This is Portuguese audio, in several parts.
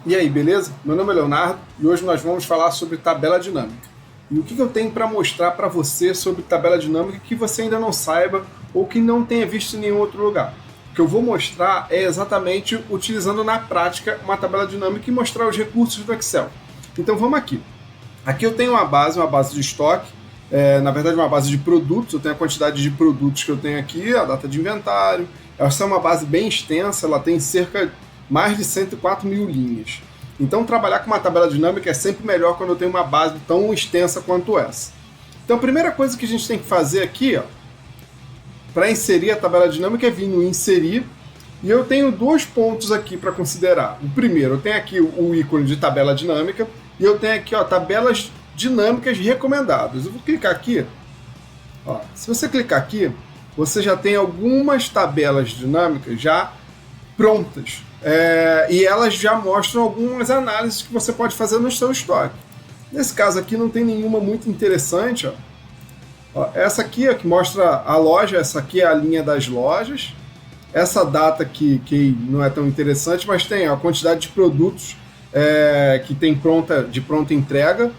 E aí, beleza? Meu nome é Leonardo e hoje nós vamos falar sobre tabela dinâmica. E o que eu tenho para mostrar para você sobre tabela dinâmica que você ainda não saiba ou que não tenha visto em nenhum outro lugar? O que eu vou mostrar é exatamente utilizando na prática uma tabela dinâmica e mostrar os recursos do Excel. Então vamos aqui. Aqui eu tenho uma base de estoque, na verdade uma base de produtos, eu tenho a quantidade de produtos que eu tenho aqui, a data de inventário. Essa é uma base bem extensa, ela tem mais de 104 mil linhas. Então trabalhar com uma tabela dinâmica é sempre melhor quando eu tenho uma base tão extensa quanto essa. Então a primeira coisa que a gente tem que fazer aqui, para inserir a tabela dinâmica é vir no inserir, e eu tenho dois pontos aqui para considerar. O primeiro, eu tenho aqui o ícone de tabela dinâmica, e eu tenho aqui tabelas dinâmicas recomendadas. Eu vou clicar aqui. Se você clicar aqui, você já tem algumas tabelas dinâmicas já prontas. E elas já mostram algumas análises que você pode fazer no seu estoque. Nesse caso aqui não tem nenhuma muito interessante. Essa aqui que mostra a loja, essa aqui é a linha das lojas. Essa data aqui que não é tão interessante, mas tem a quantidade de produtos que tem de pronta entrega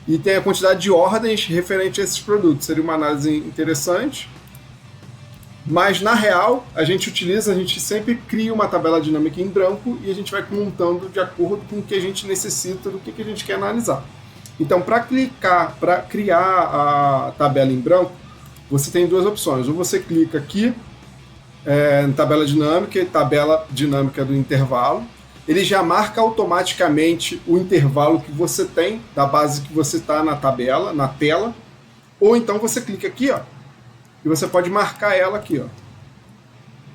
e tem a quantidade de ordens referente a esses produtos. Seria uma análise interessante. Mas na real, a gente sempre cria uma tabela dinâmica em branco e a gente vai montando de acordo com o que a gente necessita, do que a gente quer analisar. Então, para criar a tabela em branco, você tem duas opções. Ou você clica aqui em tabela dinâmica e tabela dinâmica do intervalo. Ele já marca automaticamente o intervalo que você tem da base que você está na tela. Ou então você clica aqui, e você pode marcar ela aqui.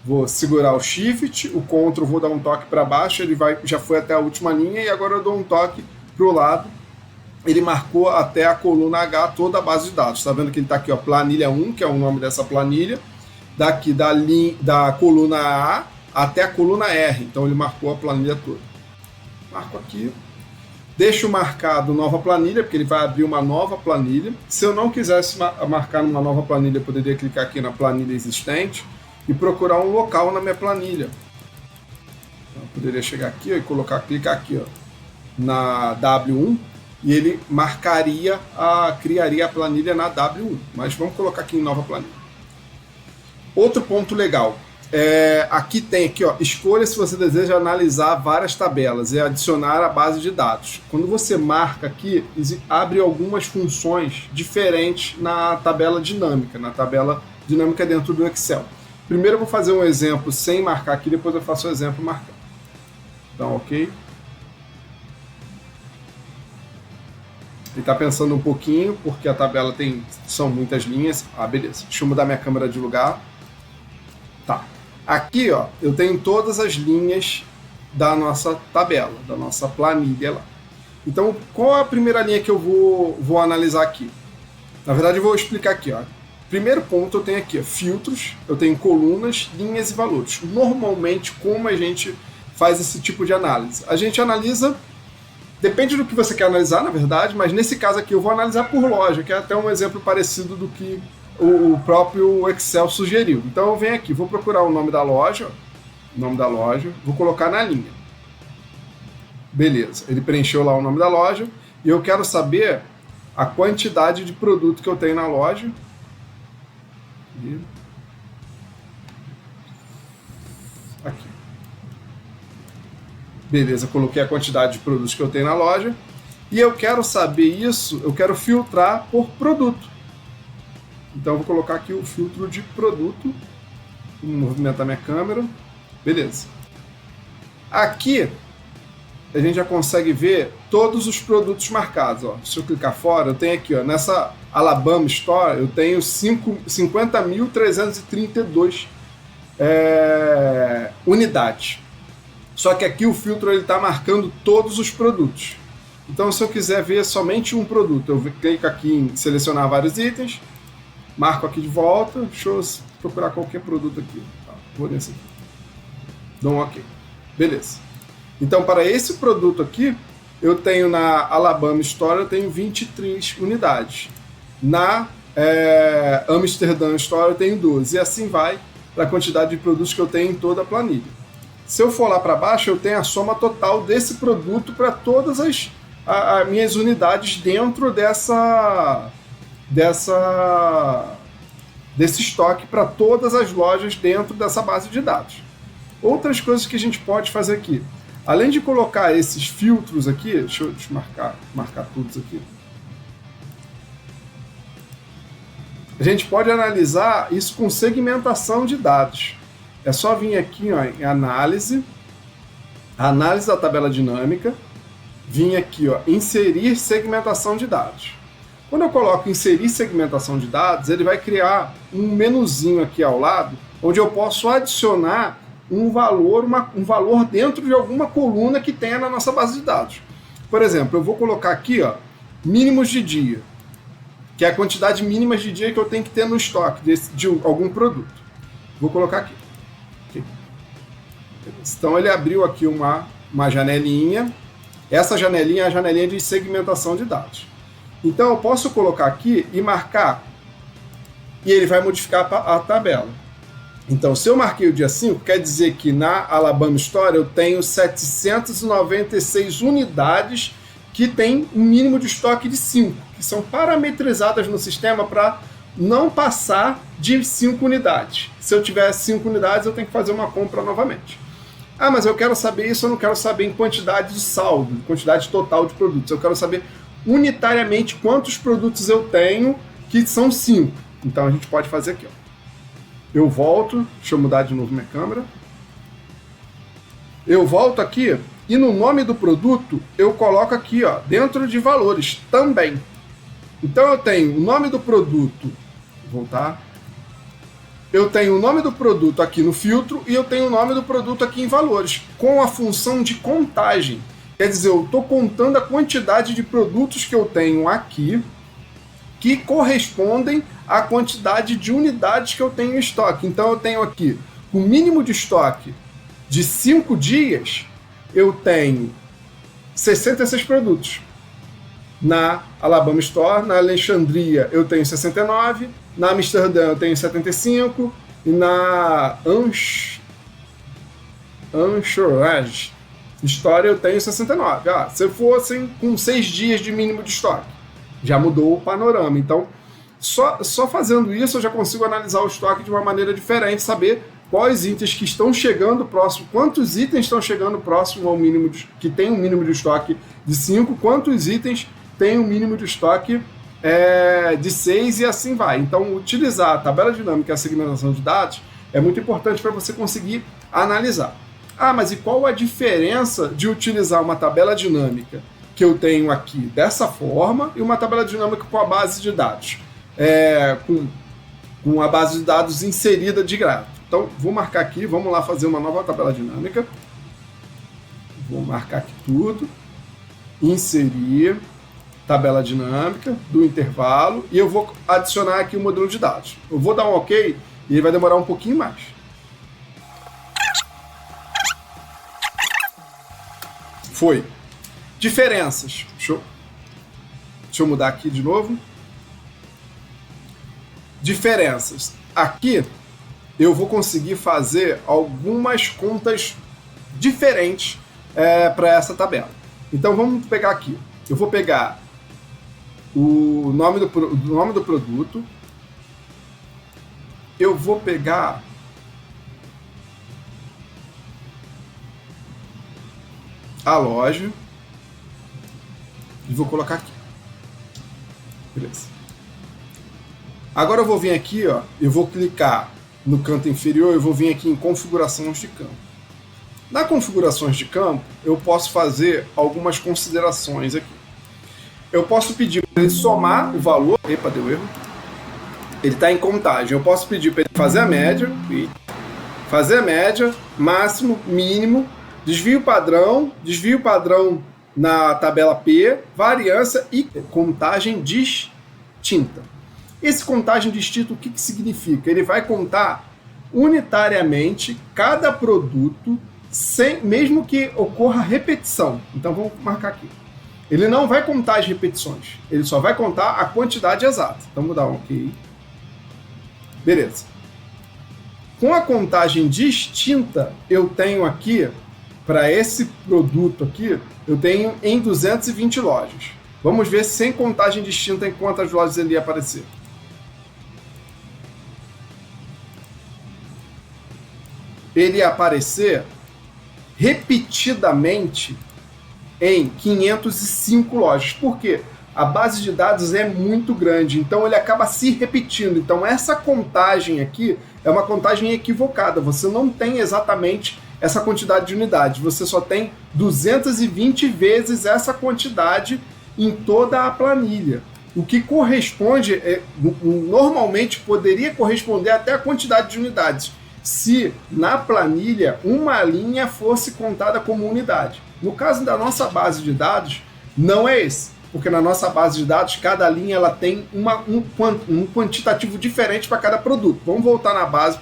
Vou segurar o Shift, o Ctrl, vou dar um toque para baixo, ele já foi até a última linha, e agora eu dou um toque para o lado. Ele marcou até a coluna H toda a base de dados. Está vendo que ele está aqui, planilha 1, que é o nome dessa planilha, daqui da coluna A até a coluna R. Então ele marcou a planilha toda. Marco aqui. Deixo marcado nova planilha, porque ele vai abrir uma nova planilha. Se eu não quisesse marcar numa nova planilha, eu poderia clicar aqui na planilha existente e procurar um local na minha planilha. Então, eu poderia chegar aqui e clicar aqui na W1 e ele criaria a planilha na W1. Mas vamos colocar aqui em nova planilha. Outro ponto legal. Aqui tem escolha se você deseja analisar várias tabelas e adicionar a base de dados. Quando você marca aqui, abre algumas funções diferentes na tabela dinâmica dentro do Excel. Primeiro eu vou fazer um exemplo sem marcar aqui, depois eu faço o exemplo marcando. Então, ok. Ele está pensando um pouquinho, porque a tabela são muitas linhas. Beleza. Deixa eu mudar minha câmera de lugar. Tá. Aqui, eu tenho todas as linhas da nossa tabela, da nossa planilha lá. Então, qual é a primeira linha que eu vou analisar aqui? Na verdade, eu vou explicar aqui. Primeiro ponto, eu tenho aqui filtros, eu tenho colunas, linhas e valores. Normalmente, como a gente faz esse tipo de análise? A gente analisa, depende do que você quer analisar, na verdade, mas nesse caso aqui eu vou analisar por loja, que é até um exemplo parecido do que o próprio Excel sugeriu. Então eu venho aqui, vou procurar o nome da loja, vou colocar na linha. Beleza, ele preencheu lá o nome da loja e eu quero saber a quantidade de produto que eu tenho na loja. Aqui. Beleza, coloquei a quantidade de produtos que eu tenho na loja e eu quero saber isso, eu quero filtrar por produto. Então eu vou colocar aqui o filtro de produto. Vou movimentar minha câmera. Beleza. Aqui a gente já consegue ver todos os produtos marcados. Se eu clicar fora, eu tenho aqui, nessa Alabama Store, eu tenho 50.332 unidades. Só que aqui o filtro está marcando todos os produtos. Então se eu quiser ver somente um produto, eu clico aqui em selecionar vários itens, marco aqui de volta, deixa eu procurar qualquer produto aqui. Vou nesse aqui. Dou um OK. Beleza. Então, para esse produto aqui, eu tenho na Alabama Store, eu tenho 23 unidades. Na Amsterdã Store, eu tenho 12. E assim vai para a quantidade de produtos que eu tenho em toda a planilha. Se eu for lá para baixo, eu tenho a soma total desse produto para todas as minhas unidades dentro desse estoque para todas as lojas dentro dessa base de dados. Outras coisas que a gente pode fazer aqui. Além de colocar esses filtros aqui, deixa eu marcar todos aqui. A gente pode analisar isso com segmentação de dados. É só vir aqui, ó, em análise da tabela dinâmica, vir aqui, ó, inserir segmentação de dados. Quando eu coloco inserir segmentação de dados, ele vai criar um menuzinho aqui ao lado, onde eu posso adicionar um valor dentro de alguma coluna que tenha na nossa base de dados. Por exemplo, eu vou colocar aqui, ó, mínimos de dia, que é a quantidade mínima de dia que eu tenho que ter no estoque de algum produto. Vou colocar aqui. Então ele abriu aqui uma janelinha. Essa janelinha é a janelinha de segmentação de dados. Então eu posso colocar aqui e marcar, e ele vai modificar a tabela. Então, se eu marquei o dia 5, quer dizer que na Alabama Store eu tenho 796 unidades que tem um mínimo de estoque de 5, que são parametrizadas no sistema para não passar de 5 unidades. Se eu tiver 5 unidades, eu tenho que fazer uma compra novamente. Ah, mas eu quero saber isso, eu não quero saber em quantidade de saldo, quantidade total de produtos. Eu quero saber unitariamente quantos produtos eu tenho, que são 5. Então a gente pode fazer aqui, ó. Eu volto, deixa eu mudar de novo minha câmera. Eu volto aqui e no nome do produto eu coloco aqui, ó, dentro de valores também. Então eu tenho o nome do produto, vou voltar. Eu tenho o nome do produto aqui no filtro e eu tenho o nome do produto aqui em valores, com a função de contagem. Quer dizer, eu estou contando a quantidade de produtos que eu tenho aqui que correspondem à quantidade de unidades que eu tenho em estoque. Então eu tenho aqui o mínimo de estoque de 5 dias, eu tenho 66 produtos. Na Alabama Store, na Alexandria eu tenho 69, na Amsterdã eu tenho 75 e na Anchorage Store eu tenho 69. Se fossem com 6 dias de mínimo de estoque, já mudou o panorama. Então, só fazendo isso eu já consigo analisar o estoque de uma maneira diferente, saber quais itens que estão chegando próximo, quantos itens estão chegando próximo ao mínimo, que tem um mínimo de estoque de 5, quantos itens tem um mínimo de estoque de 6 e assim vai. Então, utilizar a tabela dinâmica e a segmentação de dados é muito importante para você conseguir analisar. Ah, mas e qual a diferença de utilizar uma tabela dinâmica que eu tenho aqui dessa forma e uma tabela dinâmica com a base de dados, com a base de dados inserida de gráfico? Então, vou marcar aqui, vamos lá fazer uma nova tabela dinâmica. Vou marcar aqui tudo, inserir, tabela dinâmica do intervalo, e eu vou adicionar aqui o modelo de dados. Eu vou dar um OK e ele vai demorar um pouquinho mais. Foi. Diferenças. Deixa eu mudar aqui de novo. Diferenças. Aqui eu vou conseguir fazer algumas contas diferentes para essa tabela. Então vamos pegar aqui. Eu vou pegar o nome do produto. Eu vou pegar a loja e vou colocar aqui. Beleza. Agora eu vou vir aqui, ó, eu vou clicar no canto inferior, eu vou vir aqui em configurações de campo. Na configurações de campo, eu posso fazer algumas considerações aqui. Eu posso pedir para ele somar o valor. Epa, deu erro. Ele está em contagem. Eu posso pedir para ele fazer a média. Máximo, mínimo, desvio padrão na tabela P, variância e contagem distinta. Esse contagem distinta, o que significa? Ele vai contar unitariamente cada produto, mesmo que ocorra repetição. Então vamos marcar aqui. Ele não vai contar as repetições, ele só vai contar a quantidade exata. Então vou dar um OK. Beleza. Com a contagem distinta, eu tenho aqui, para esse produto aqui, eu tenho em 220 lojas. Vamos ver sem contagem distinta em quantas lojas ele ia aparecer. Ele ia aparecer repetidamente em 505 lojas. Por quê? A base de dados é muito grande, então ele acaba se repetindo. Então essa contagem aqui é uma contagem equivocada. Você não tem exatamente essa quantidade de unidades. Você só tem 220 vezes essa quantidade em toda a planilha. O que corresponde, normalmente poderia corresponder até a quantidade de unidades, se na planilha uma linha fosse contada como unidade. No caso da nossa base de dados, não é esse, porque na nossa base de dados, cada linha ela tem um quantitativo diferente para cada produto. Vamos voltar na base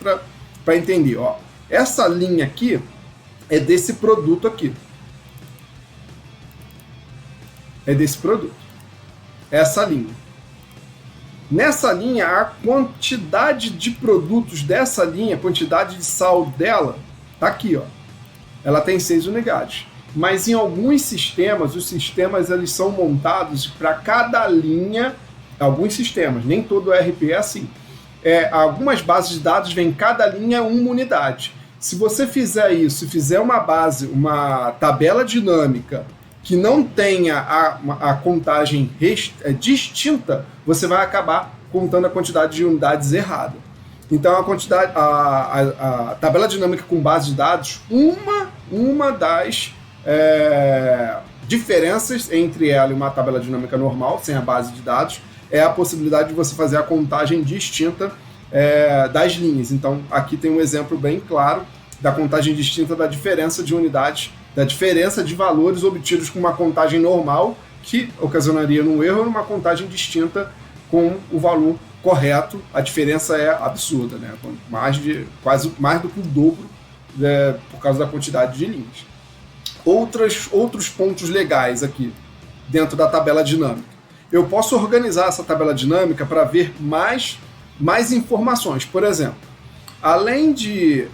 para entender. Ó. Essa linha aqui é desse produto aqui. É desse produto. Essa linha. Nessa linha, a quantidade de produtos dessa linha, a quantidade de saldo dela, tá aqui, ó. Ela tem 6 unidades. Mas em alguns sistemas, os sistemas eles são montados para cada linha, alguns sistemas, nem todo ERP é assim. Algumas bases de dados vem cada linha uma unidade. Se você fizer isso, fizer uma tabela dinâmica que não tenha a contagem distinta, você vai acabar contando a quantidade de unidades errada. Então a tabela dinâmica com base de dados, uma das diferenças entre ela e uma tabela dinâmica normal, sem a base de dados, é a possibilidade de você fazer a contagem distinta das linhas. Então aqui tem um exemplo bem claro da contagem distinta da diferença de unidades, da diferença de valores obtidos com uma contagem normal, que ocasionaria um erro, numa contagem distinta com o valor correto. A diferença é absurda, né? Quase mais do que o dobro, por causa da quantidade de linhas. Outros pontos legais aqui, dentro da tabela dinâmica. Eu posso organizar essa tabela dinâmica para ver mais informações. Por exemplo, além de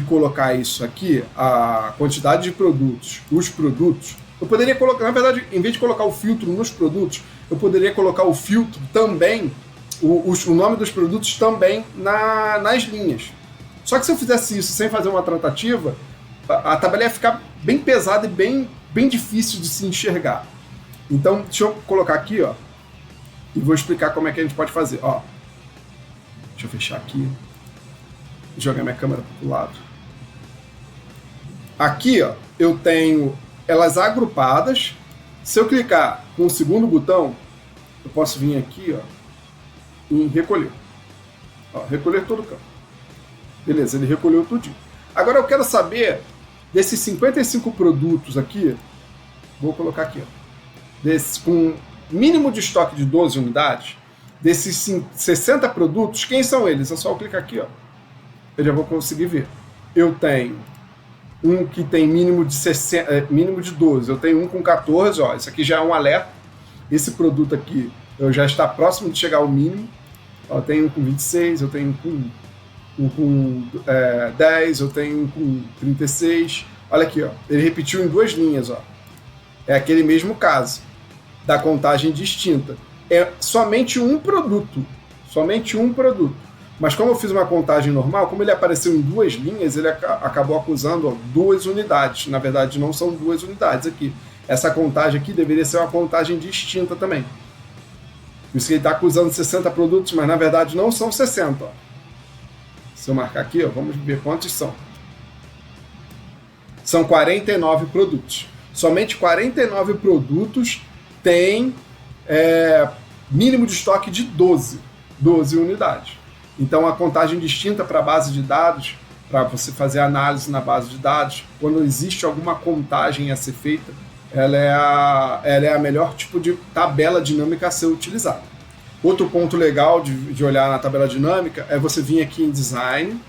colocar isso aqui, a quantidade de produtos, os produtos, eu poderia colocar, na verdade, em vez de colocar o filtro nos produtos, eu poderia colocar o filtro também, o nome dos produtos também nas linhas. Só que se eu fizesse isso sem fazer uma tratativa, a tabela ia ficar bem pesada e bem difícil de se enxergar. Então, deixa eu colocar aqui, ó, e vou explicar como é que a gente pode fazer. Ó, deixa eu fechar aqui. Jogar minha câmera para o lado. Aqui, ó, eu tenho elas agrupadas. Se eu clicar com o segundo botão, eu posso vir aqui, ó, em recolher. Ó, recolher todo o campo. Beleza, ele recolheu tudinho. Agora eu quero saber desses 55 produtos aqui, vou colocar aqui, ó, com mínimo de estoque de 12 unidades, desses 60 produtos, quem são eles? É só eu clicar aqui, ó. Eu já vou conseguir ver. Eu tenho um que tem mínimo de 12, eu tenho um com 14, ó, isso aqui já é um alerta. Esse produto aqui eu já está próximo de chegar ao mínimo. Ó, eu tenho um com 26, eu tenho um com 10, eu tenho um com 36. Olha aqui, ó, ele repetiu em 2 linhas. Ó. É aquele mesmo caso da contagem distinta. É somente um produto. Somente um produto. Mas como eu fiz uma contagem normal, como ele apareceu em 2 linhas, ele acabou acusando 2 unidades. Na verdade, não são 2 unidades aqui. Essa contagem aqui deveria ser uma contagem distinta também. Por isso que ele está acusando 60 produtos, mas na verdade não são 60. Ó. Se eu marcar aqui, ó, vamos ver quantos são. São 49 produtos. Somente 49 produtos têm mínimo de estoque de 12 unidades. Então, a contagem distinta para a base de dados, para você fazer análise na base de dados, quando existe alguma contagem a ser feita, ela é a melhor tipo de tabela dinâmica a ser utilizada. Outro ponto legal de olhar na tabela dinâmica é você vir aqui em Design,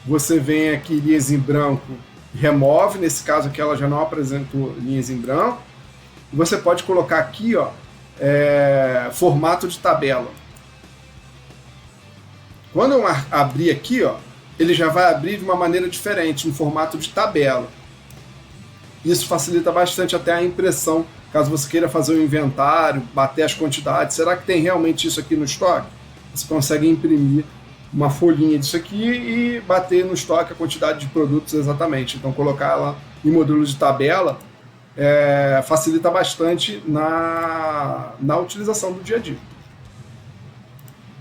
você vem aqui em linhas em branco, remove, nesse caso aqui ela já não apresentou linhas em branco, e você pode colocar aqui, ó, formato de tabela. Quando eu abrir aqui, ó, ele já vai abrir de uma maneira diferente, no formato de tabela. Isso facilita bastante até a impressão, caso você queira fazer o inventário, bater as quantidades. Será que tem realmente isso aqui no estoque? Você consegue imprimir uma folhinha disso aqui e bater no estoque a quantidade de produtos exatamente. Então, colocar ela em modelo de tabela facilita bastante na utilização do dia a dia.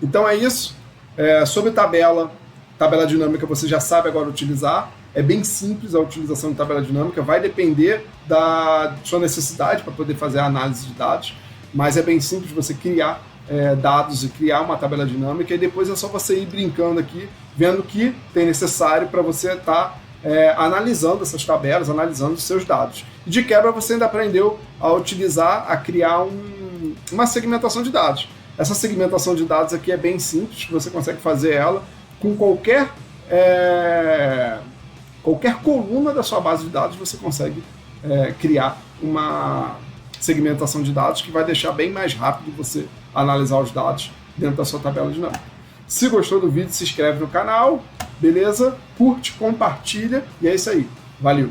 Então é isso. Sobre tabela dinâmica você já sabe agora utilizar. É bem simples a utilização de tabela dinâmica, vai depender da sua necessidade para poder fazer a análise de dados, mas é bem simples você criar dados e criar uma tabela dinâmica, e depois é só você ir brincando aqui, vendo o que tem necessário para você estar analisando essas tabelas, analisando os seus dados. E de quebra você ainda aprendeu a utilizar, a criar uma segmentação de dados. Essa segmentação de dados aqui é bem simples, você consegue fazer ela com qualquer coluna da sua base de dados, você consegue criar uma segmentação de dados que vai deixar bem mais rápido você analisar os dados dentro da sua tabela dinâmica. Se gostou do vídeo, se inscreve no canal, beleza? Curte, compartilha e é isso aí. Valeu!